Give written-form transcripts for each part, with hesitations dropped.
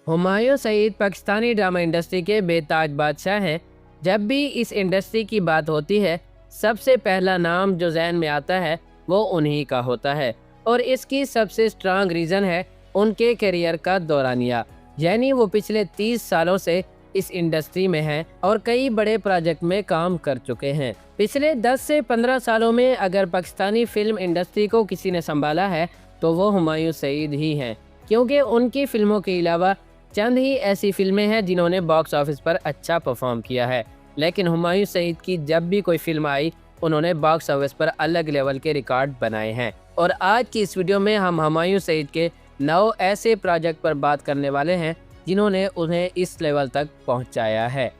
Humayun Saeed Pakistani drama industry के बेताज बादशाह हैं। जब भी इस इंडस्ट्री की बात होती है, सबसे पहला नाम जो जहन में आता है वो उन्हीं का होता है, और इसकी सबसे स्ट्रांग रीज़न है उनके करियर का दौरानिया। यानी वो पिछले 30 सालों से इस इंडस्ट्री में हैं और कई बड़े प्रोजेक्ट में काम कर चुके हैं। पिछले 10 से 15 सालों में अगर पाकिस्तानी फिल्म इंडस्ट्री को किसी ने संभाला है तो वो हुमायूं सईद ही हैं, क्योंकि उनकी फिल्मों के अलावा चंद ही ऐसी फिल्में हैं जिन्होंने बॉक्स ऑफिस पर अच्छा परफॉर्म किया है, लेकिन हुमायूं सईद की जब भी कोई फिल्म आई उन्होंने बॉक्स ऑफिस पर अलग लेवल के रिकॉर्ड बनाए हैं। और आज की इस वीडियो में हम हुमायूं सईद के 9 ऐसे प्रोजेक्ट पर बात करने वाले हैं जिन्होंने उन्हें इस लेवल तक पहुंचाया है।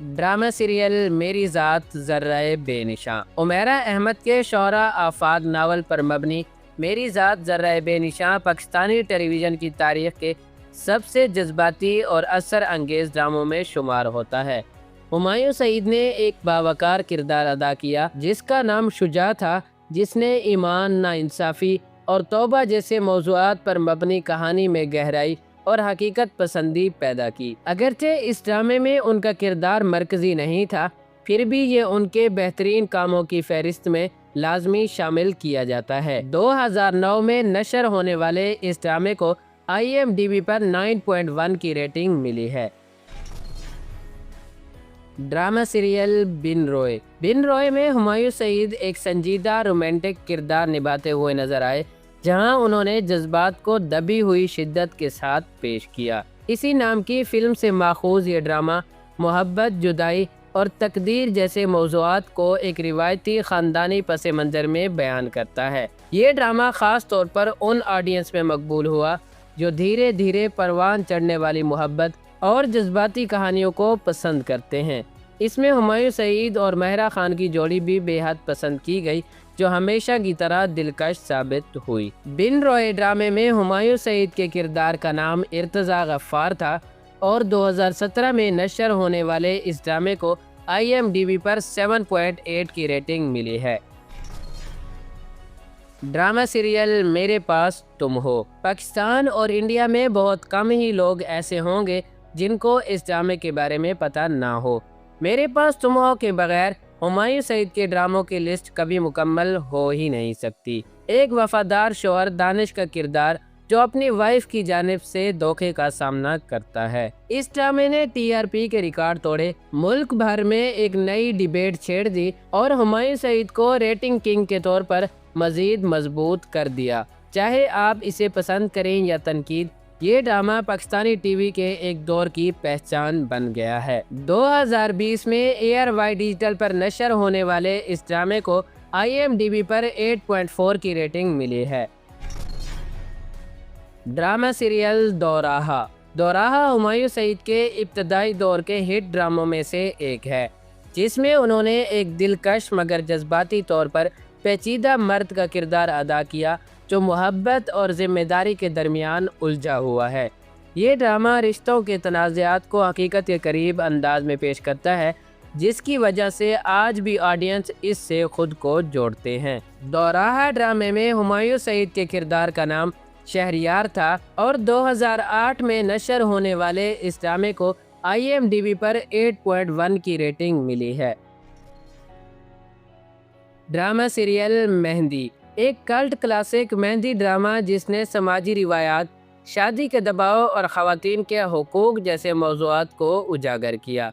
ड्रामा सीरियल मेरी ज़ात ज़र्राए बेनिशां। उमैरा अहमद के शोहरा आफाक नावल पर मबनी मेरी ज़ात ज़र्राए बेनिशां पाकिस्तानी टेलीविज़न की तारीख के सबसे जज्बाती और असर अंगेज़ ड्रामों में शुमार होता है। हुमायूं सईद ने एक बावकार किरदार अदा किया जिसका नाम शुजा था, जिसने ईमान, नाइंसाफ़ी और तौबा जैसे मौज़ूआत पर मबनी कहानी में गहराई और हकीकत पसंदी पैदा की। अगरचे इस ड्रामे में उनका किरदार मरकज़ी नहीं था, फिर भी ये उनके बेहतरीन कामों की फहरिस्त में लाजमी शामिल किया जाता है। 2009 में नशर होने वाले इस ड्रामे को IMDb पर 9.1 की रेटिंग मिली है। ड्रामा सीरियल बिन रोए। बिन रोए में हुमायूं सईद एक संजीदा रोमांटिक किरदार निभाते हुए नजर आए, जहां उन्होंने जज्बात को दबी हुई शिद्दत के साथ पेश किया। इसी नाम की फिल्म से माखूज ये ड्रामा मोहब्बत, जुदाई और तकदीर जैसे मौज़ूआत को एक रिवायती ख़ानदानी पस मंज़र में बयान करता है। ये ड्रामा ख़ास तौर पर उन ऑडियंस में मकबूल हुआ जो धीरे धीरे परवान चढ़ने वाली मोहब्बत और जज्बाती कहानियों को पसंद करते हैं। इसमें हुमायूं सईद और महरा खान की जोड़ी भी बेहद पसंद की गई, जो हमेशा की तरह दिलकश साबित हुई। बिन रोए ड्रामे में हुमायूं सईद के किरदार का नाम इर्तज़ा गफ्फार था, और 2017 में नशर होने वाले इस ड्रामे को IMDb पर 7.8 की रेटिंग मिली है। ड्रामा सीरियल मेरे पास तुम हो। पाकिस्तान और इंडिया में बहुत कम ही लोग ऐसे होंगे जिनको इस ड्रामे के बारे में पता ना हो। मेरे पास तुम हो के बगैर हुमायूं सईद के ड्रामों की लिस्ट कभी मुकम्मल हो ही नहीं सकती। एक वफादार शौहर दानिश का किरदार जो अपनी वाइफ की जानिब से धोखे का सामना करता है। इस ड्रामे ने TRP के रिकॉर्ड तोड़े, मुल्क भर में एक नई डिबेट छेड़ दी और हुमायूं सईद को रेटिंग किंग के तौर पर मजीद मजबूत कर दिया। चाहे आप इसे पसंद करें या तनकीद, ये ड्रामा पाकिस्तानी टीवी के एक दौर की पहचान बन गया है। 2020 में ARY डिजिटल पर नशर होने वाले इस ड्रामे को IMDb पर 8.4 की रेटिंग मिली है। Drama serial Doraha. दोराहा हुमायूं सईद के इब्तदाई दौर के हिट ड्रामों में से एक है, जिसमें उन्होंने एक दिलकश मगर जज्बाती तौर पर पेचीदा मर्द का किरदार अदा किया जो मोहब्बत और ज़िम्मेदारी के दरमियान उलझा हुआ है। ये ड्रामा रिश्तों के तनाज़ात को हकीकत के करीब अंदाज में पेश करता है, जिसकी वजह से आज भी ऑडियंस इससे खुद को जोड़ते हैं। दोराहा ड्रामे में हुमायूं सईद के किरदार का नाम शहरियार था, और 2008 में नशर होने वाले इस ड्रामे को IMDb पर 8.1 की रेटिंग मिली है। Drama serial mehndi. एक कल्ट क्लासिक मेहंदी ड्रामा जिसने समाजी रिवायात, शादी के दबाव और ख़वातीन के हुकूक जैसे मौज़ूआत को उजागर किया,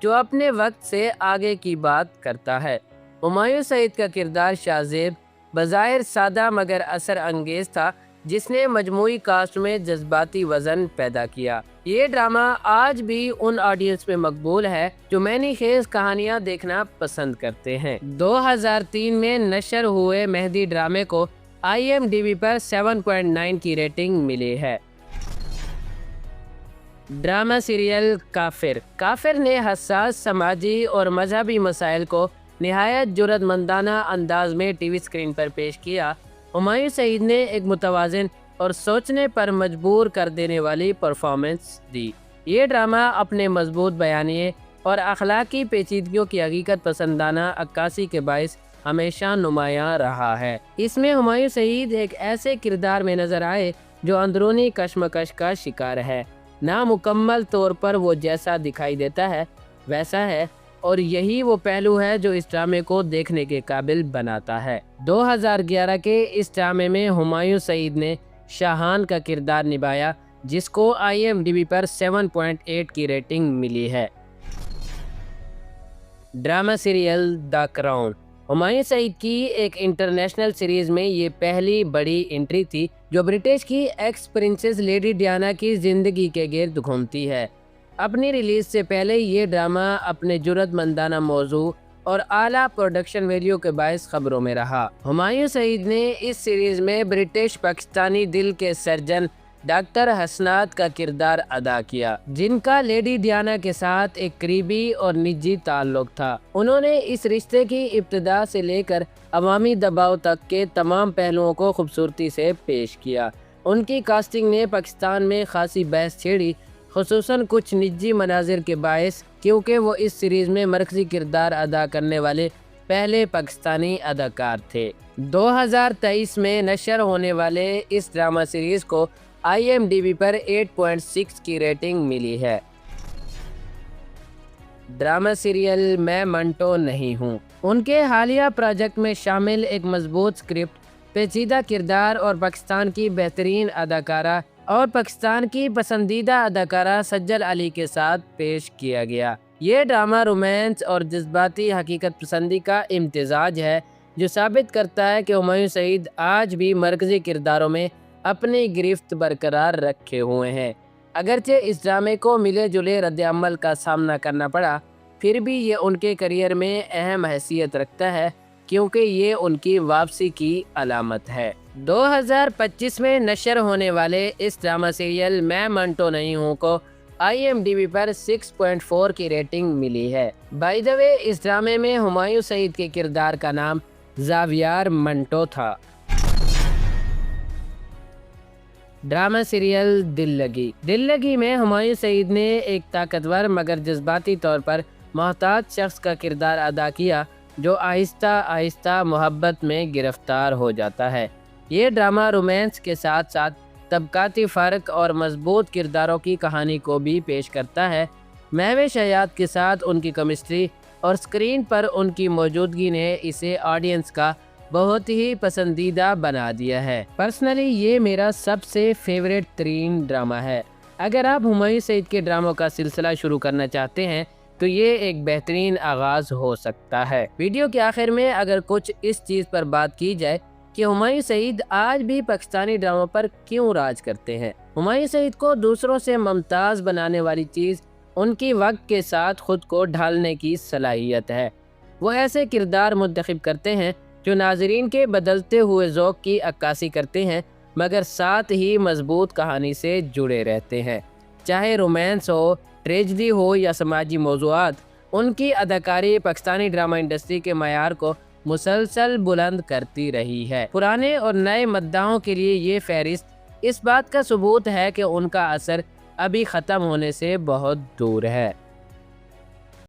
जो अपने वक्त से आगे की बात करता है। हुमायूं सईद का किरदार शाहज़ेब बज़ाहिर सादा मगर असर अंगेज़ था, जिसने मजमूई कास्ट में जज्बाती वज़न पैदा किया। ये ड्रामा आज भी उन ऑडियंस में मकबूल है जो मैनी खेज कहानियाँ देखना पसंद करते हैं। 2003 में नशर हुए मेहंदी ड्रामे को IMDb पर 7.9 की रेटिंग मिली है। ड्रामा सीरियल काफिर। काफिर ने हसास समाजी और मजहबी मसाइल को निहायत जुर्रतमंदाना अंदाज में टीवी स्क्रीन पर पेश किया। हुमायूं सईद ने एक मुतवाज़िन और सोचने पर मजबूर कर देने वाली परफॉर्मेंस दी। ये ड्रामा अपने मजबूत बयानिए और अखलाकी पेचीदगियों की हकीकत पसंदाना अक्कासी के बाइस हमेशा नुमायां रहा है। इसमें हुमायूं सईद एक ऐसे किरदार में नजर आए जो अंदरूनी कश्मकश का शिकार है। नामुकम्मल तौर पर वो जैसा दिखाई देता है वैसा है, और यही वो पहलू है जो इस ड्रामे को देखने के काबिल बनाता है। 2011 के इस ड्रामे में हुमायूं सईद ने शाहान का किरदार निभाया, जिसको IMDb पर 7.8 की रेटिंग मिली है। Drama serial the Crown Humayun Saeed की एक इंटरनेशनल सीरीज में ये पहली बड़ी एंट्री थी जो ब्रिटिश की एक्स प्रिंसेस लेडी डायना की जिंदगी के गिर्द घूमती है। अपनी रिलीज से पहले ये ड्रामा अपने जुर्रतमंदाना मौजू और आला प्रोडक्शन वैल्यू के बायस खबरों में रहा। हुमायूं सईद ने इस सीरीज में ब्रिटिश पाकिस्तानी दिल के सर्जन डॉक्टर हसनात का किरदार अदा किया, जिनका लेडी डायना के साथ एक करीबी और निजी ताल्लुक था। उन्होंने इस रिश्ते की इब्तिदा से लेकर अवामी दबाव तक के तमाम पहलुओं को खूबसूरती से पेश किया। उनकी कास्टिंग ने पाकिस्तान में खासी बहस छेड़ी, खुसूसन कुछ निजी मनाजिर के बायस, क्योंकि वो इस सीरीज में मरकजी किरदार अदा करने वाले पहले पाकिस्तानी अदाकार थे। 2023 में नशर होने वाले इस ड्रामा सीरीज को IMDb पर 8.6 की रेटिंग मिली है। ड्रामा सीरियल मैं मंटो नहीं हूँ उनके हालिया प्रोजेक्ट में शामिल एक मजबूत स्क्रिप्ट, पेचीदा किरदार और पाकिस्तान की बेहतरीन अदाकारा और पाकिस्तान की पसंदीदा अदाकारा सज्जल अली के साथ पेश किया गया। ये ड्रामा रोमांस और जज्बाती हकीकत पसंदी का इम्तिजाज है, जो साबित करता है कि हुमायूं सईद आज भी मरकजी किरदारों में अपनी गिरफ्त बरकरार रखे हुए हैं। अगरचे इस ड्रामे को मिले जुले रद्द-ए-अमल का सामना करना पड़ा, फिर भी ये उनके करियर में अहम हैसियत रखता है, क्योंकि ये उनकी वापसी की अलामत है। 2025 में नशर होने वाले इस ड्रामा सीरियल मैं मंटो नहीं हूँ को IMDb पर 6.4 की रेटिंग मिली है। बाय द वे, इस ड्रामे में हुमायूं सईद के किरदार का नाम ज़ावियर मंटो था। ड्रामा सीरियल दिल लगी में हुमायूं सईद ने एक ताकतवर मगर जज्बाती तौर पर मोहताज शख्स का किरदार अदा किया, जो आहिस्ता आहिस्ता मोहब्बत में गिरफ्तार हो जाता है। ये ड्रामा रोमांस के साथ साथ तबकाती फ़र्क और मजबूत किरदारों की कहानी को भी पेश करता है। महविश हयात के साथ उनकी केमिस्ट्री और स्क्रीन पर उनकी मौजूदगी ने इसे ऑडियंस का बहुत ही पसंदीदा बना दिया है। पर्सनली ये मेरा सबसे फेवरेट तरीन ड्रामा है। अगर आप हुमायूं सईद के ड्रामों का सिलसिला शुरू करना चाहते हैं तो ये एक बेहतरीन आगाज हो सकता है। वीडियो के आखिर में अगर कुछ इस चीज़ पर बात की जाए कि हुमायूं सईद आज भी पाकिस्तानी ड्रामों पर क्यों राज करते हैं। हुमायूं सईद को दूसरों से मुमताज़ बनाने वाली चीज़ उनकी वक्त के साथ खुद को ढालने की सलाहियत है। वो ऐसे किरदार मुंतखब करते हैं जो नाजरीन के बदलते हुए ज़ौक़ की अक्कासी करते हैं, मगर साथ ही मजबूत कहानी से जुड़े रहते हैं। चाहे रोमांस हो, ट्रेजडी हो या समाजी मौज़ूआत, उनकी अदाकारी पाकिस्तानी ड्रामा इंडस्ट्री के मयार को मुसलसल बुलंद करती रही है। पुराने और नए मद्दाहों के लिए ये फहरिस्त इस बात का सबूत है कि उनका असर अभी ख़त्म होने से बहुत दूर है।